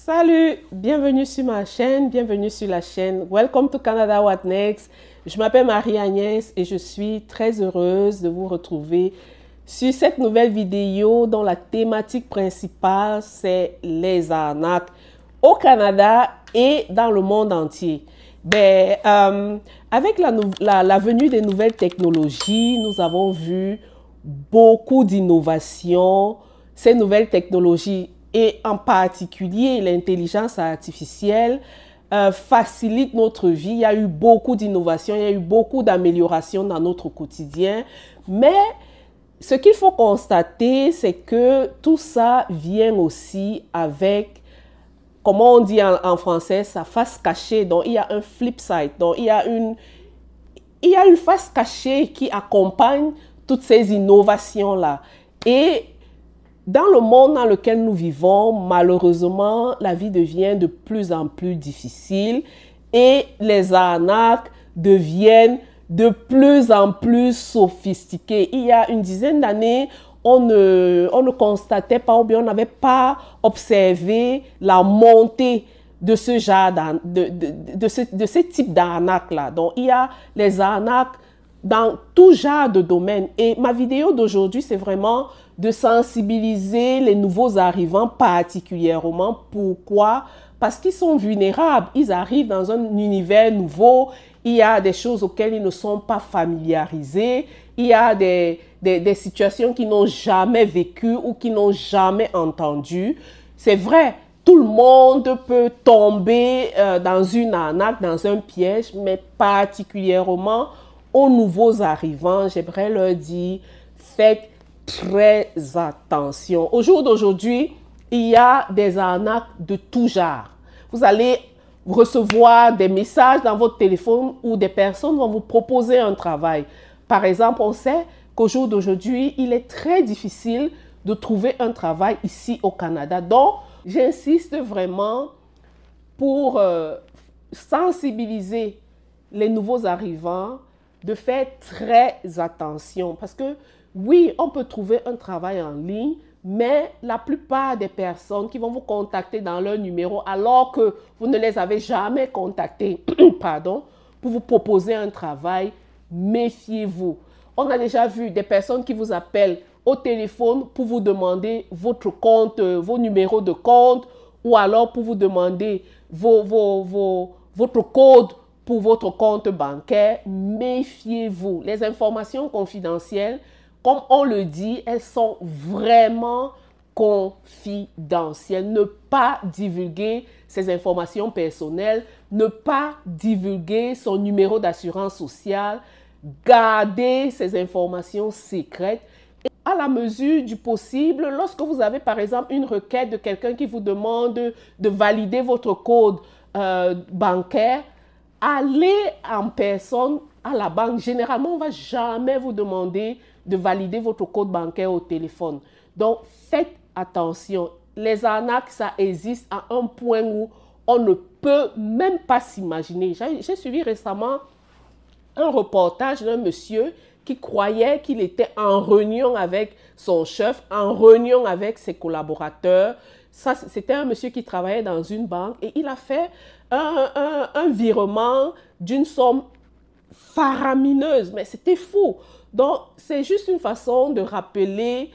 Salut, bienvenue sur ma chaîne, bienvenue sur la chaîne Welcome to Canada What Next. Je m'appelle Marie-Agnès et je suis très heureuse de vous retrouver sur cette nouvelle vidéo dont la thématique principale c'est les arnaques au Canada et dans le monde entier. Avec la venue des nouvelles technologies, nous avons vu beaucoup d'innovations. Ces nouvelles technologies et en particulier l'intelligence artificielle facilite notre vie. Il y a eu beaucoup d'innovations, il y a eu beaucoup d'améliorations dans notre quotidien. Mais ce qu'il faut constater, c'est que tout ça vient aussi avec, comment on dit en français, sa face cachée. Donc, il y a un flip side. Donc, il y a une face cachée qui accompagne toutes ces innovations-là. Et dans le monde dans lequel nous vivons, malheureusement, la vie devient de plus en plus difficile et les arnaques deviennent de plus en plus sophistiquées. Il y a une dizaine d'années, on ne constatait pas ou bien on n'avait pas observé la montée de ce genre de ce type d'arnaque-là. Donc, il y a les arnaques dans tout genre de domaine. Et ma vidéo d'aujourd'hui, c'est vraiment de sensibiliser les nouveaux arrivants particulièrement. Pourquoi? Parce qu'ils sont vulnérables. Ils arrivent dans un univers nouveau. Il y a des choses auxquelles ils ne sont pas familiarisés. Il y a des situations qu'ils n'ont jamais vécues ou qu'ils n'ont jamais entendues. C'est vrai, tout le monde peut tomber dans une arnaque, dans un piège, mais particulièrement aux nouveaux arrivants, j'aimerais leur dire, faites très attention. Au jour d'aujourd'hui, il y a des arnaques de tout genre. Vous allez recevoir des messages dans votre téléphone où des personnes vont vous proposer un travail. Par exemple, on sait qu'au jour d'aujourd'hui, il est très difficile de trouver un travail ici au Canada. Donc, j'insiste vraiment pour sensibiliser les nouveaux arrivants de faire très attention parce que oui, on peut trouver un travail en ligne, mais la plupart des personnes qui vont vous contacter dans leur numéro alors que vous ne les avez jamais contactés, pardon, pour vous proposer un travail, méfiez-vous. On a déjà vu des personnes qui vous appellent au téléphone pour vous demander votre compte, vos numéros de compte ou alors pour vous demander votre code pour votre compte bancaire. Méfiez-vous. Les informations confidentielles, comme on le dit, elles sont vraiment confidentielles. Ne pas divulguer ces informations personnelles, ne pas divulguer son numéro d'assurance sociale, garder ces informations secrètes. Et à la mesure du possible, lorsque vous avez par exemple une requête de quelqu'un qui vous demande de valider votre code bancaire, allez en personne à la banque. Généralement, on ne va jamais vous demander de valider votre code bancaire au téléphone. Donc, faites attention. Les arnaques, ça existe à un point où on ne peut même pas s'imaginer. J'ai suivi récemment un reportage d'un monsieur qui croyait qu'il était en réunion avec son chef, en réunion avec ses collaborateurs. C'était un monsieur qui travaillait dans une banque et il a fait un virement d'une somme faramineuse, mais c'était fou. Donc, c'est juste une façon de rappeler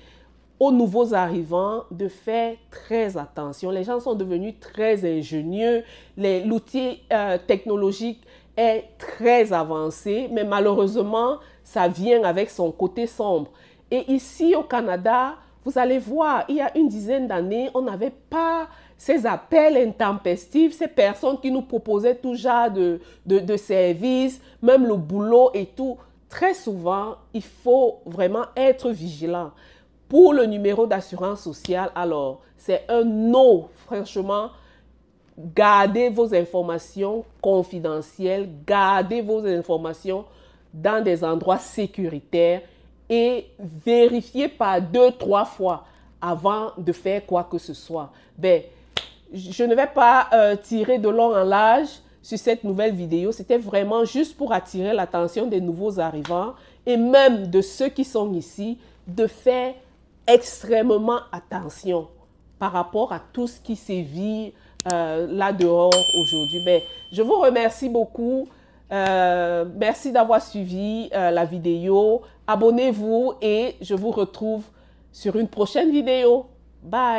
aux nouveaux arrivants de faire très attention. Les gens sont devenus très ingénieux, l'outil technologique est très avancé, mais malheureusement, ça vient avec son côté sombre. Et ici au Canada, vous allez voir, il y a une dizaine d'années, on n'avait pas ces appels intempestifs, ces personnes qui nous proposaient tout genre de services, même le boulot et tout. Très souvent, il faut vraiment être vigilant. Pour le numéro d'assurance sociale, alors, c'est un non, franchement. Gardez vos informations confidentielles, gardez vos informations dans des endroits sécuritaires et vérifiez par 2-3 fois avant de faire quoi que ce soit. Je ne vais pas tirer de long en large sur cette nouvelle vidéo. C'était vraiment juste pour attirer l'attention des nouveaux arrivants et même de ceux qui sont ici, de faire extrêmement attention par rapport à tout ce qui sévit là dehors aujourd'hui. Ben, je vous remercie beaucoup. Merci d'avoir suivi la vidéo. Abonnez-vous et je vous retrouve sur une prochaine vidéo. Bye!